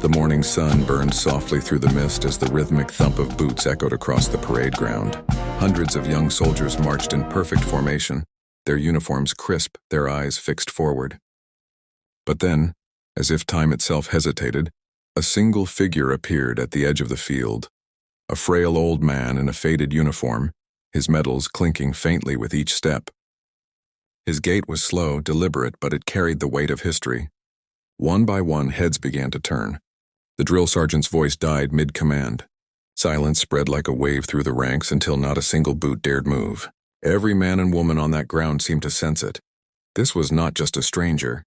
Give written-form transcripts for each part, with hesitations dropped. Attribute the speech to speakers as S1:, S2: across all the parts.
S1: The morning sun burned softly through the mist as the rhythmic thump of boots echoed across the parade ground. Hundreds of young soldiers marched in perfect formation, their uniforms crisp, their eyes fixed forward. But then, as if time itself hesitated, a single figure appeared at the edge of the field. A frail old man in a faded uniform, his medals clinking faintly with each step. His gait was slow, deliberate, but it carried the weight of history. One by one, heads began to turn. The drill sergeant's voice died mid-command. Silence spread like a wave through the ranks until not a single boot dared move. Every man and woman on that ground seemed to sense it. This was not just a stranger.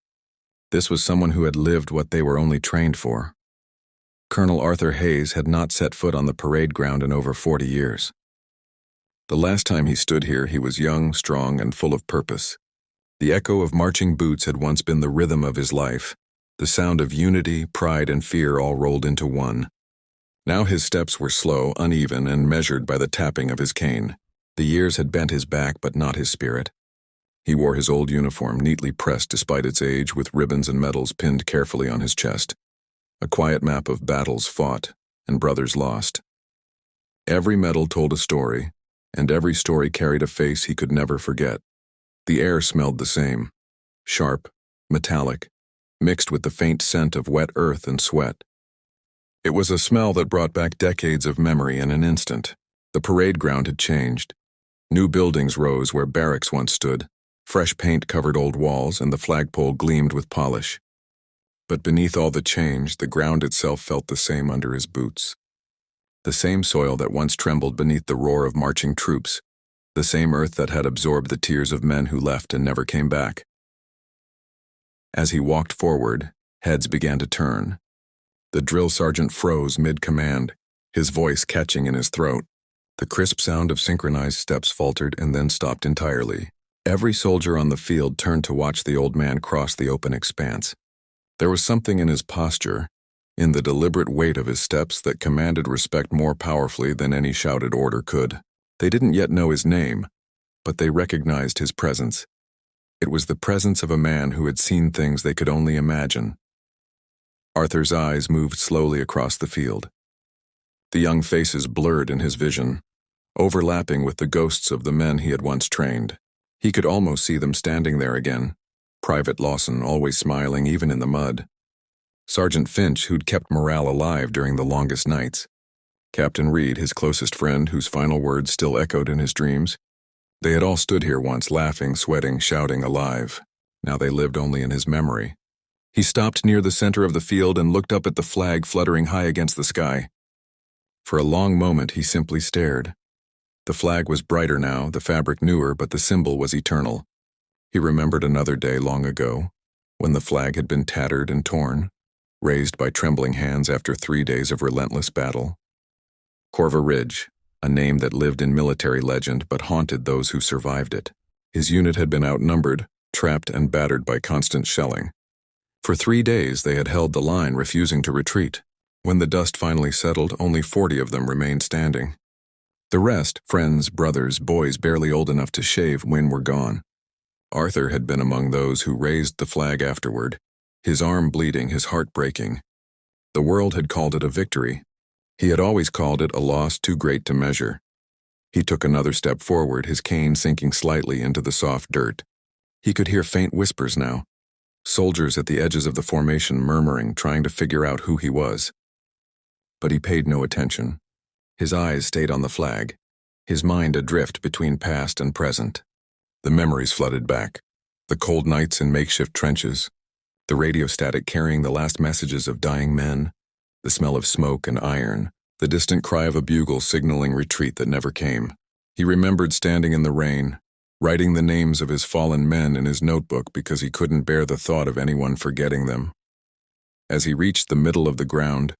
S1: This was someone who had lived what they were only trained for. Colonel Arthur Hayes had not set foot on the parade ground in over 40 years. The last time he stood here, he was young, strong, and full of purpose. The echo of marching boots had once been the rhythm of his life, the sound of unity, pride, and fear all rolled into one. Now his steps were slow, uneven, and measured by the tapping of his cane. The years had bent his back, but not his spirit. He wore his old uniform, neatly pressed despite its age, with ribbons and medals pinned carefully on his chest. A quiet map of battles fought and brothers lost. Every medal told a story, and every story carried a face he could never forget. The air smelled the same, sharp, metallic, mixed with the faint scent of wet earth and sweat. It was a smell that brought back decades of memory in an instant. The parade ground had changed. New buildings rose where barracks once stood. Fresh paint covered old walls, and the flagpole gleamed with polish. But beneath all the change, the ground itself felt the same under his boots. The same soil that once trembled beneath the roar of marching troops. The same earth that had absorbed the tears of men who left and never came back. As he walked forward, heads began to turn. The drill sergeant froze mid-command, his voice catching in his throat. The crisp sound of synchronized steps faltered and then stopped entirely. Every soldier on the field turned to watch the old man cross the open expanse. There was something in his posture, in the deliberate weight of his steps, that commanded respect more powerfully than any shouted order could. They didn't yet know his name, but they recognized his presence. It was the presence of a man who had seen things they could only imagine. Arthur's eyes moved slowly across the field. The young faces blurred in his vision, overlapping with the ghosts of the men he had once trained. He could almost see them standing there again. Private Lawson, always smiling even in the mud. Sergeant Finch, who'd kept morale alive during the longest nights. Captain Reed, his closest friend, whose final words still echoed in his dreams. They had all stood here once, laughing, sweating, shouting, alive. Now they lived only in his memory. He stopped near the center of the field and looked up at the flag fluttering high against the sky. For a long moment he simply stared. The flag was brighter now, the fabric newer, but the symbol was eternal. He remembered another day long ago, when the flag had been tattered and torn, raised by trembling hands after 3 days of relentless battle. Corva Ridge, a name that lived in military legend but haunted those who survived it. His unit had been outnumbered, trapped and battered by constant shelling. For 3 days they had held the line, refusing to retreat. When the dust finally settled, only 40 of them remained standing. The rest, friends, brothers, boys barely old enough to shave, were gone. Arthur had been among those who raised the flag afterward, his arm bleeding, his heart breaking. The world had called it a victory. He had always called it a loss too great to measure. He took another step forward, his cane sinking slightly into the soft dirt. He could hear faint whispers now. Soldiers at the edges of the formation murmuring, trying to figure out who he was. But he paid no attention. His eyes stayed on the flag, his mind adrift between past and present. The memories flooded back. The cold nights in makeshift trenches, the radio static carrying the last messages of dying men, the smell of smoke and iron, the distant cry of a bugle signaling retreat that never came. He remembered standing in the rain, writing the names of his fallen men in his notebook because he couldn't bear the thought of anyone forgetting them. As he reached the middle of the ground,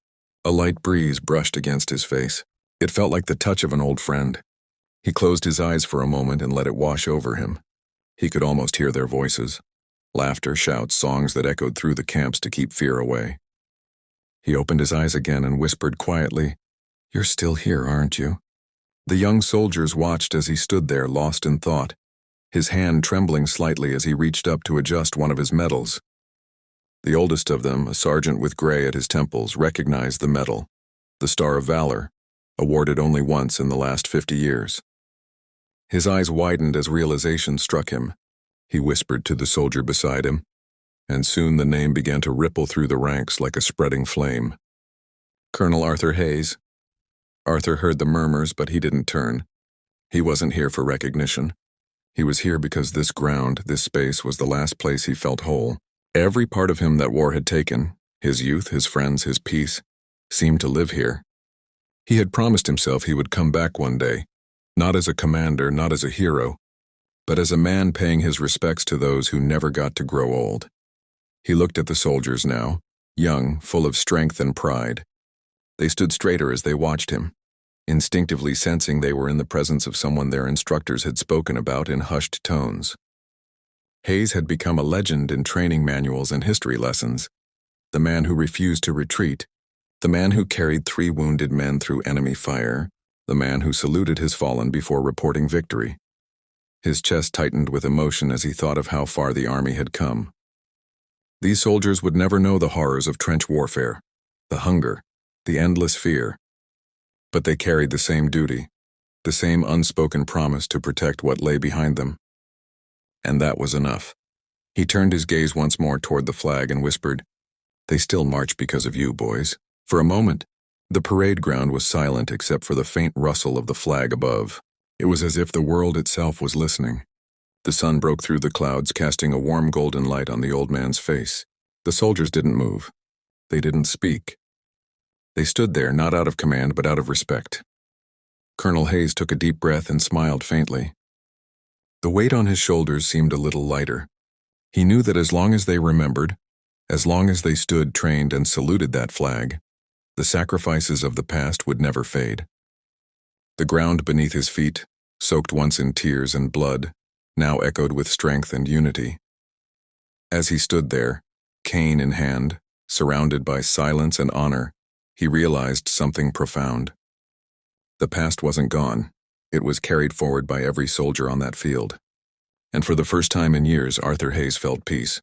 S1: a light breeze brushed against his face. It felt like the touch of an old friend. He closed his eyes for a moment and let it wash over him. He could almost hear their voices. Laughter, shouts, songs that echoed through the camps to keep fear away. He opened his eyes again and whispered quietly, "You're still here, aren't you?" The young soldiers watched as he stood there, lost in thought, his hand trembling slightly as he reached up to adjust one of his medals. The oldest of them, a sergeant with gray at his temples, recognized the medal, the Star of Valor, awarded only once in the last 50 years. His eyes widened as realization struck him. He whispered to the soldier beside him, and soon the name began to ripple through the ranks like a spreading flame. Colonel Arthur Hayes. Arthur heard the murmurs, but he didn't turn. He wasn't here for recognition. He was here because this ground, this space, was the last place he felt whole. Every part of him that war had taken, his youth, his friends, his peace, seemed to live here. He had promised himself he would come back one day, not as a commander, not as a hero, but as a man paying his respects to those who never got to grow old. He looked at the soldiers now, young, full of strength and pride. They stood straighter as they watched him, instinctively sensing they were in the presence of someone their instructors had spoken about in hushed tones. Hayes had become a legend in training manuals and history lessons, the man who refused to retreat, the man who carried 3 wounded men through enemy fire, the man who saluted his fallen before reporting victory. His chest tightened with emotion as he thought of how far the army had come. These soldiers would never know the horrors of trench warfare, the hunger, the endless fear. But they carried the same duty, the same unspoken promise to protect what lay behind them. And that was enough. He turned his gaze once more toward the flag and whispered, "They still march because of you, boys." For a moment, the parade ground was silent except for the faint rustle of the flag above. It was as if the world itself was listening. The sun broke through the clouds, casting a warm golden light on the old man's face. The soldiers didn't move. They didn't speak. They stood there, not out of command, but out of respect. Colonel Hayes took a deep breath and smiled faintly. The weight on his shoulders seemed a little lighter. He knew that as long as they remembered, as long as they stood trained and saluted that flag, the sacrifices of the past would never fade. The ground beneath his feet, soaked once in tears and blood, now echoed with strength and unity. As he stood there, cane in hand, surrounded by silence and honor, he realized something profound. The past wasn't gone. It was carried forward by every soldier on that field. And for the first time in years, Arthur Hayes felt peace.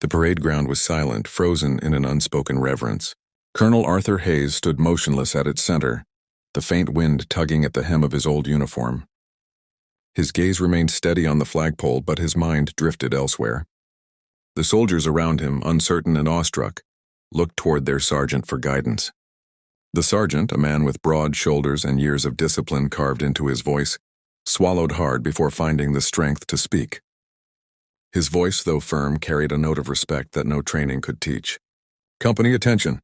S1: The parade ground was silent, frozen in an unspoken reverence. Colonel Arthur Hayes stood motionless at its center, the faint wind tugging at the hem of his old uniform. His gaze remained steady on the flagpole, but his mind drifted elsewhere. The soldiers around him, uncertain and awestruck, looked toward their sergeant for guidance. The sergeant, a man with broad shoulders and years of discipline carved into his voice, swallowed hard before finding the strength to speak. His voice, though firm, carried a note of respect that no training could teach. "Company attention,"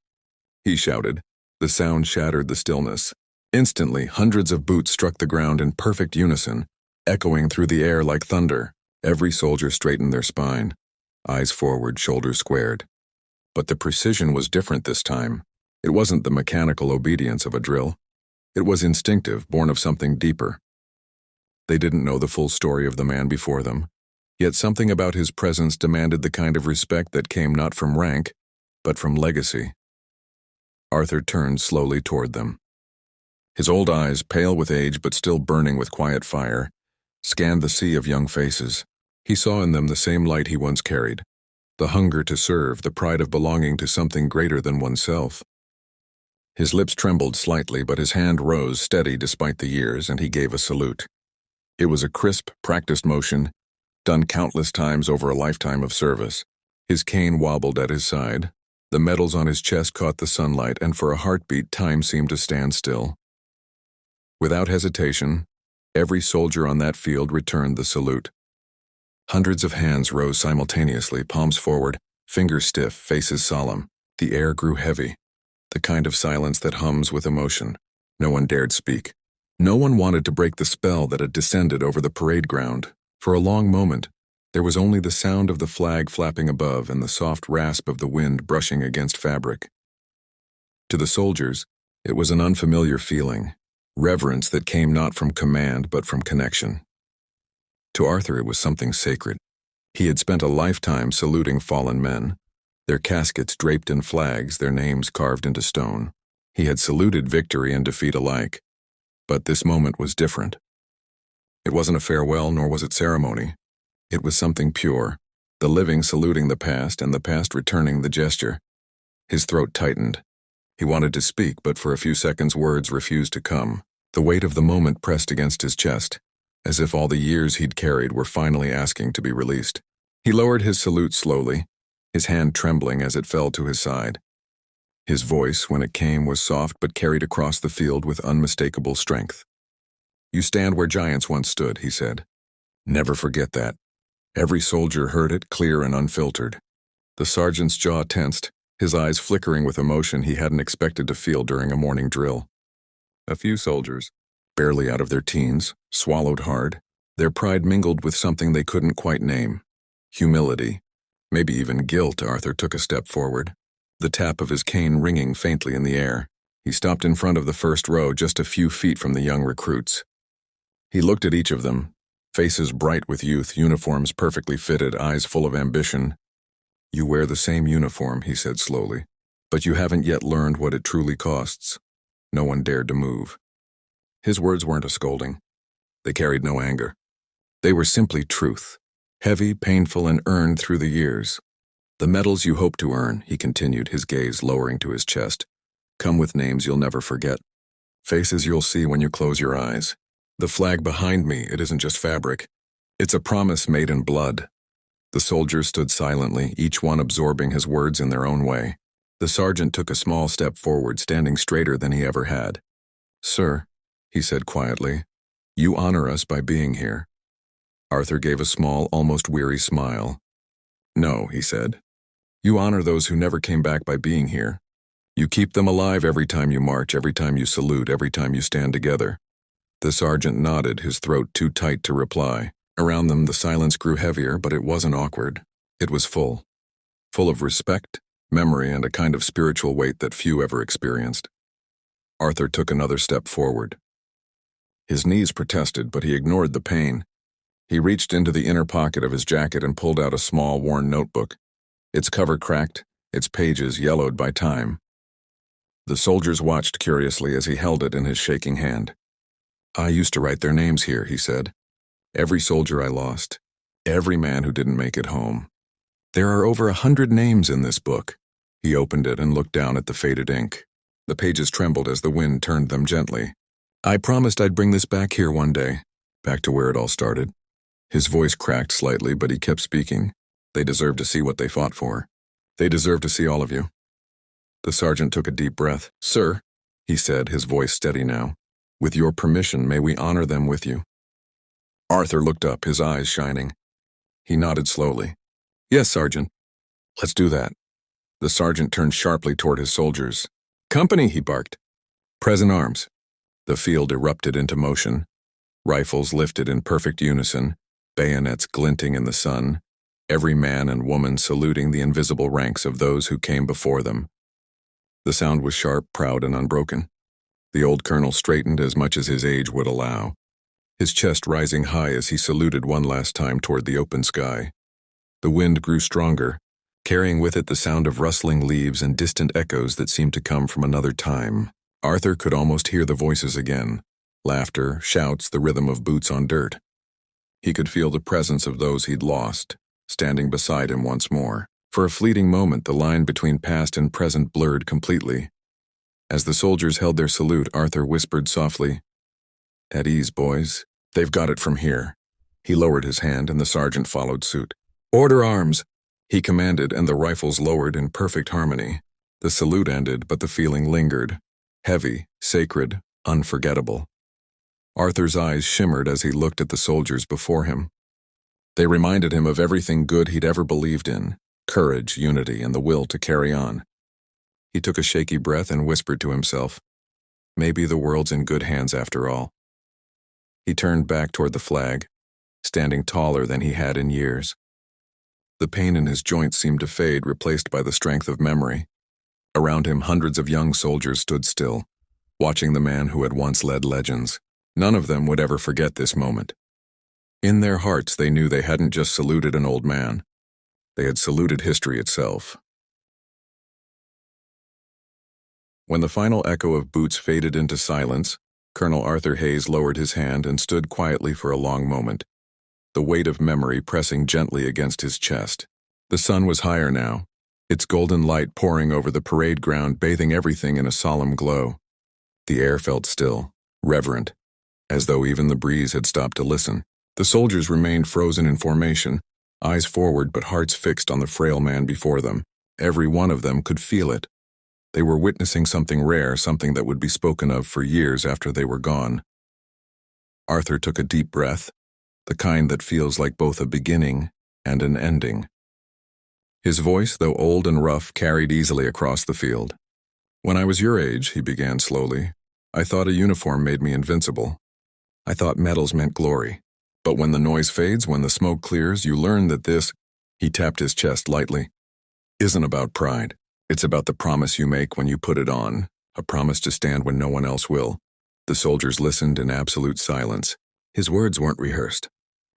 S1: he shouted. The sound shattered the stillness. Instantly, hundreds of boots struck the ground in perfect unison, echoing through the air like thunder. Every soldier straightened their spine, eyes forward, shoulders squared. But the precision was different this time. It wasn't the mechanical obedience of a drill. It was instinctive, born of something deeper. They didn't know the full story of the man before them, yet something about his presence demanded the kind of respect that came not from rank, but from legacy. Arthur turned slowly toward them. His old eyes, pale with age but still burning with quiet fire, scanned the sea of young faces. He saw in them the same light he once carried, the hunger to serve, the pride of belonging to something greater than oneself. His lips trembled slightly, but his hand rose steady despite the years, and he gave a salute. It was a crisp, practiced motion, done countless times over a lifetime of service. His cane wobbled at his side. The medals on his chest caught the sunlight, and for a heartbeat, time seemed to stand still. Without hesitation, every soldier on that field returned the salute. Hundreds of hands rose simultaneously, palms forward, fingers stiff, faces solemn. The air grew heavy, the kind of silence that hums with emotion. No one dared speak. No one wanted to break the spell that had descended over the parade ground. For a long moment, there was only the sound of the flag flapping above and the soft rasp of the wind brushing against fabric. To the soldiers, it was an unfamiliar feeling, reverence that came not from command but from connection. To Arthur, it was something sacred. He had spent a lifetime saluting fallen men, their caskets draped in flags, their names carved into stone. He had saluted victory and defeat alike, but this moment was different. It wasn't a farewell, nor was it ceremony. It was something pure, The living saluting the past and the past returning the gesture. His throat tightened. He wanted to speak, but for a few seconds words refused to come. The weight of the moment pressed against his chest, as if all the years he'd carried were finally asking to be released. He lowered his salute slowly, his hand trembling as it fell to his side. His voice, when it came, was soft but carried across the field with unmistakable strength. "You stand where giants once stood," he said. "Never forget that." Every soldier heard it, clear and unfiltered. The sergeant's jaw tensed, his eyes flickering with emotion he hadn't expected to feel during a morning drill. A few soldiers, barely out of their teens, swallowed hard. Their pride mingled with something they couldn't quite name. Humility, maybe even guilt. Arthur took a step forward, the tap of his cane ringing faintly in the air. He stopped in front of the first row, just a few feet from the young recruits. He looked at each of them, faces bright with youth, uniforms perfectly fitted, eyes full of ambition. "You wear the same uniform," he said slowly, "but you haven't yet learned what it truly costs." No one dared to move. His words weren't a scolding. They carried no anger. They were simply truth, heavy, painful, and earned through the years. "The medals you hope to earn," he continued, his gaze lowering to his chest, "come with names you'll never forget. Faces you'll see when you close your eyes. The flag behind me, it isn't just fabric. It's a promise made in blood." The soldiers stood silently, each one absorbing his words in their own way. The sergeant took a small step forward, standing straighter than he ever had. "Sir," he said quietly, "you honor us by being here." Arthur gave a small, almost weary smile. "No," he said. "You honor those who never came back by being here. You keep them alive every time you march, every time you salute, every time you stand together." The sergeant nodded, his throat too tight to reply. Around them the silence grew heavier, but it wasn't awkward. It was full. Full of respect, memory, and a kind of spiritual weight that few ever experienced. Arthur took another step forward. His knees protested, but he ignored the pain. He reached into the inner pocket of his jacket and pulled out a small, worn notebook. Its cover cracked, its pages yellowed by time. The soldiers watched curiously as he held it in his shaking hand. "I used to write their names here," he said. "Every soldier I lost. Every man who didn't make it home. There are over 100 names in this book." He opened it and looked down at the faded ink. The pages trembled as the wind turned them gently. "I promised I'd bring this back here one day, back to where it all started." His voice cracked slightly, but he kept speaking. "They deserve to see what they fought for. They deserve to see all of you." The sergeant took a deep breath. "Sir," he said, his voice steady now, "with your permission, may we honor them with you?" Arthur looked up, his eyes shining. He nodded slowly. "Yes, Sergeant. Let's do that." The sergeant turned sharply toward his soldiers. "Company," he barked. "Present arms." The field erupted into motion. Rifles lifted in perfect unison, bayonets glinting in the sun, every man and woman saluting the invisible ranks of those who came before them. The sound was sharp, proud, and unbroken. The old colonel straightened as much as his age would allow, his chest rising high as he saluted one last time toward the open sky. The wind grew stronger, carrying with it the sound of rustling leaves and distant echoes that seemed to come from another time. Arthur could almost hear the voices again, laughter, shouts, the rhythm of boots on dirt. He could feel the presence of those he'd lost, standing beside him once more. For a fleeting moment, the line between past and present blurred completely. As the soldiers held their salute, Arthur whispered softly, "At ease, boys. They've got it from here." He lowered his hand, and the sergeant followed suit. "Order arms," he commanded, and the rifles lowered in perfect harmony. The salute ended, but the feeling lingered, heavy, sacred, unforgettable. Arthur's eyes shimmered as he looked at the soldiers before him. They reminded him of everything good he'd ever believed in: courage, unity, and the will to carry on. He took a shaky breath and whispered to himself, "Maybe the world's in good hands after all." He turned back toward the flag, standing taller than he had in years. The pain in his joints seemed to fade, replaced by the strength of memory. Around him, hundreds of young soldiers stood still, watching the man who had once led legends. None of them would ever forget this moment. In their hearts, they knew they hadn't just saluted an old man. They had saluted history itself. When the final echo of boots faded into silence, Colonel Arthur Hayes lowered his hand and stood quietly for a long moment. the weight of memory pressing gently against his chest. The sun was higher now, its golden light pouring over the parade ground, bathing everything in a solemn glow. The air felt still, reverent, as though even the breeze had stopped to listen. The soldiers remained frozen in formation, eyes forward but hearts fixed on the frail man before them. Every one of them could feel it. They were witnessing something rare, something that would be spoken of for years after they were gone. Arthur took a deep breath, the kind that feels like both a beginning and an ending. His voice, though old and rough, carried easily across the field. "When I was your age," he began slowly, "I thought a uniform made me invincible. I thought medals meant glory. But when the noise fades, when the smoke clears, you learn that this," he tapped his chest lightly, "isn't about pride. It's about the promise you make when you put it on, a promise to stand when no one else will." The soldiers listened in absolute silence. His words weren't rehearsed.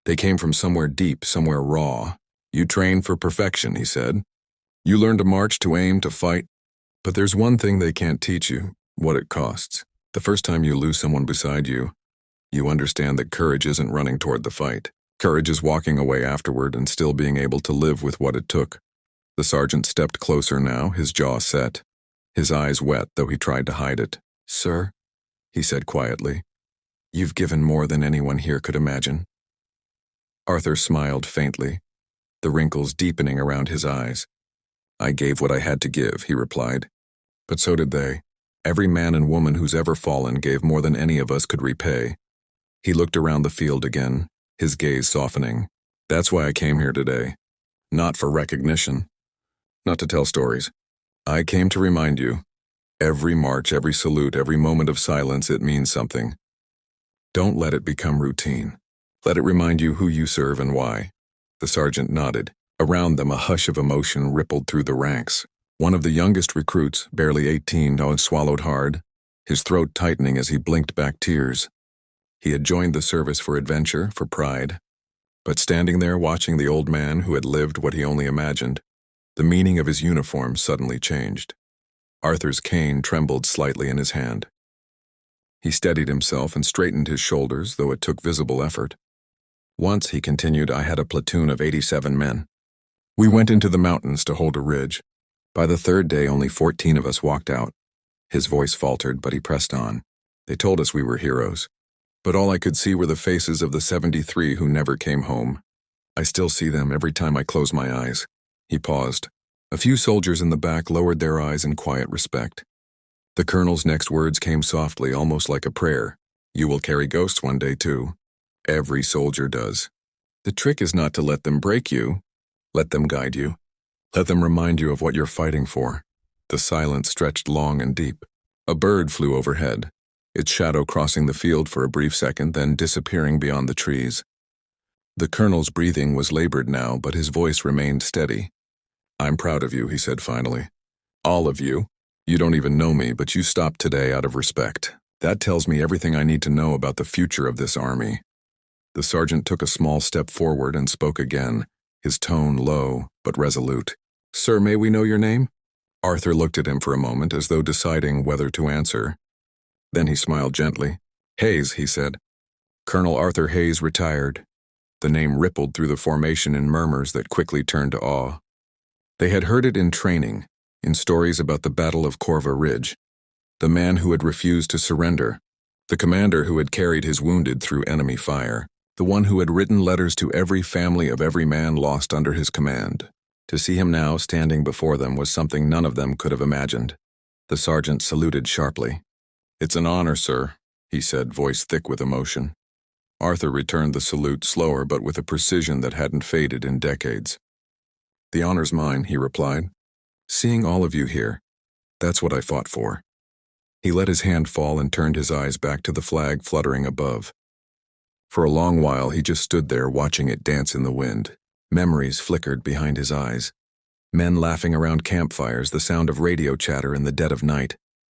S1: They came from somewhere deep, somewhere raw. "You train for perfection," he said. "You learn to march, to aim, to fight. But there's one thing they can't teach you, what it costs. The first time you lose someone beside you, you understand that courage isn't running toward the fight. Courage is walking away afterward and still being able to live with what it took." The sergeant stepped closer now, his jaw set, his eyes wet, though he tried to hide it. "Sir," he said quietly, "you've given more than anyone here could imagine." Arthur smiled faintly, the wrinkles deepening around his eyes. "I gave what I had to give," he replied. "But so did they. Every man and woman who's ever fallen gave more than any of us could repay." He looked around the field again, his gaze softening. "That's why I came here today. Not for recognition. Not to tell stories. I came to remind you. Every march, every salute, every moment of silence, it means something. Don't let it become routine. Let it remind you who you serve and why." The sergeant nodded. Around them, a hush of emotion rippled through the ranks. One of the youngest recruits, barely 18, swallowed hard, his throat tightening as he blinked back tears. He had joined the service for adventure, for pride. But standing there watching the old man who had lived what he only imagined, the meaning of his uniform suddenly changed. Arthur's cane trembled slightly in his hand. He steadied himself and straightened his shoulders, though it took visible effort. "Once," he continued, "I had a platoon of 87 men. We went into the mountains to hold a ridge. By the third day, only 14 of us walked out." His voice faltered, but he pressed on. "They told us we were heroes. But all I could see were the faces of the 73 who never came home. I still see them every time I close my eyes." He paused. A few soldiers in the back lowered their eyes in quiet respect. The colonel's next words came softly, almost like a prayer. "You will carry ghosts one day, too. Every soldier does. The trick is not to let them break you. Let them guide you. Let them remind you of what you're fighting for." The silence stretched long and deep. A bird flew overhead, its shadow crossing the field for a brief second, then disappearing beyond the trees. The colonel's breathing was labored now, but his voice remained steady. "I'm proud of you," he said finally. "All of you. You don't even know me, but you stopped today out of respect. That tells me everything I need to know about the future of this army." The sergeant took a small step forward and spoke again, his tone low but resolute. "Sir, may we know your name?" Arthur looked at him for a moment as though deciding whether to answer. Then he smiled gently. "Hayes," he said. "Colonel Arthur Hayes, retired." The name rippled through the formation in murmurs that quickly turned to awe. They had heard it in training, in stories about the Battle of Corva Ridge, the man who had refused to surrender, the commander who had carried his wounded through enemy fire, the one who had written letters to every family of every man lost under his command. To see him now standing before them was something none of them could have imagined. The sergeant saluted sharply. "It's an honor, sir," he said, voice thick with emotion. Arthur returned the salute slower but with a precision that hadn't faded in decades. "The honor's mine," he replied. "Seeing all of you here, that's what I fought for." He let his hand fall and turned his eyes back to the flag fluttering above. For a long while he just stood there watching it dance in the wind. Memories flickered behind his eyes. Men laughing around campfires, the sound of radio chatter in the dead of night,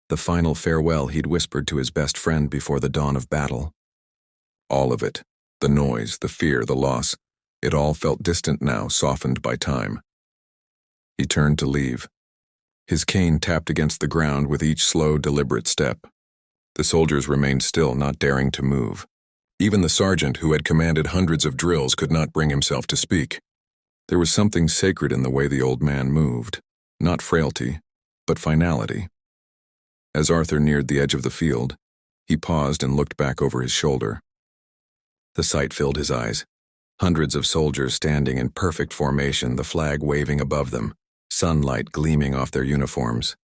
S1: the final farewell he'd whispered to his best friend before the dawn of battle. All of it, the noise, the fear, the loss, it all felt distant now, softened by time. He turned to leave. His cane tapped against the ground with each slow, deliberate step. The soldiers remained still, not daring to move. Even the sergeant, who had commanded hundreds of drills, could not bring himself to speak. There was something sacred in the way the old man moved, not frailty, but finality. As Arthur neared the edge of the field, he paused and looked back over his shoulder. The sight filled his eyes. Hundreds of soldiers standing in perfect formation, the flag waving above them, sunlight gleaming off their uniforms.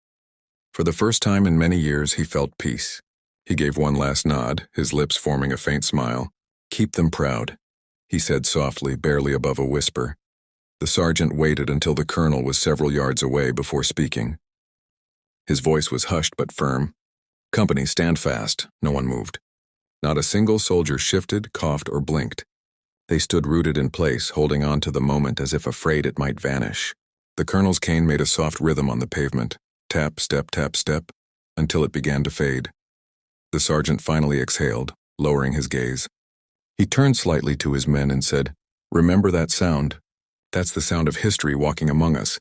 S1: For the first time in many years, he felt peace. He gave one last nod, his lips forming a faint smile. "Keep them proud," he said softly, barely above a whisper. The sergeant waited until the colonel was several yards away before speaking. His voice was hushed but firm. "Company, stand fast." No one moved. Not a single soldier shifted, coughed, or blinked. They stood rooted in place, holding on to the moment as if afraid it might vanish. The colonel's cane made a soft rhythm on the pavement, tap, step, until it began to fade. The sergeant finally exhaled, lowering his gaze. He turned slightly to his men and said, "Remember that sound? That's the sound of history walking among us."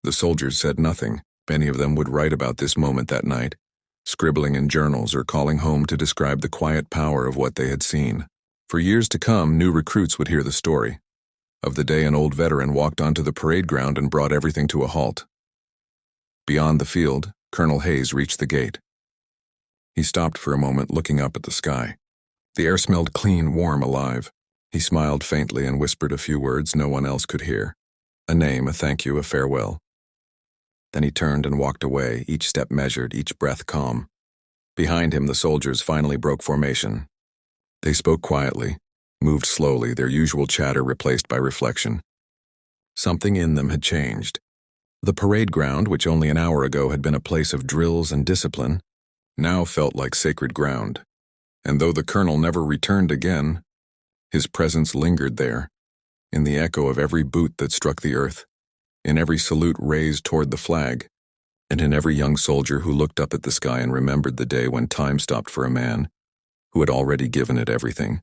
S1: The soldiers said nothing. Many of them would write about this moment that night, scribbling in journals or calling home to describe the quiet power of what they had seen. For years to come, new recruits would hear the story of the day an old veteran walked onto the parade ground and brought everything to a halt. Beyond the field, Colonel Hayes reached the gate. He stopped for a moment, looking up at the sky. The air smelled clean, warm, alive. He smiled faintly and whispered a few words no one else could hear. A name, a thank you, a farewell. Then he turned and walked away, each step measured, each breath calm. Behind him, the soldiers finally broke formation. They spoke quietly, moved slowly, their usual chatter replaced by reflection. Something in them had changed. The parade ground, which only an hour ago had been a place of drills and discipline, now felt like sacred ground. And though the colonel never returned again, his presence lingered there, in the echo of every boot that struck the earth, in every salute raised toward the flag, and in every young soldier who looked up at the sky and remembered the day when time stopped for a man who had already given it everything.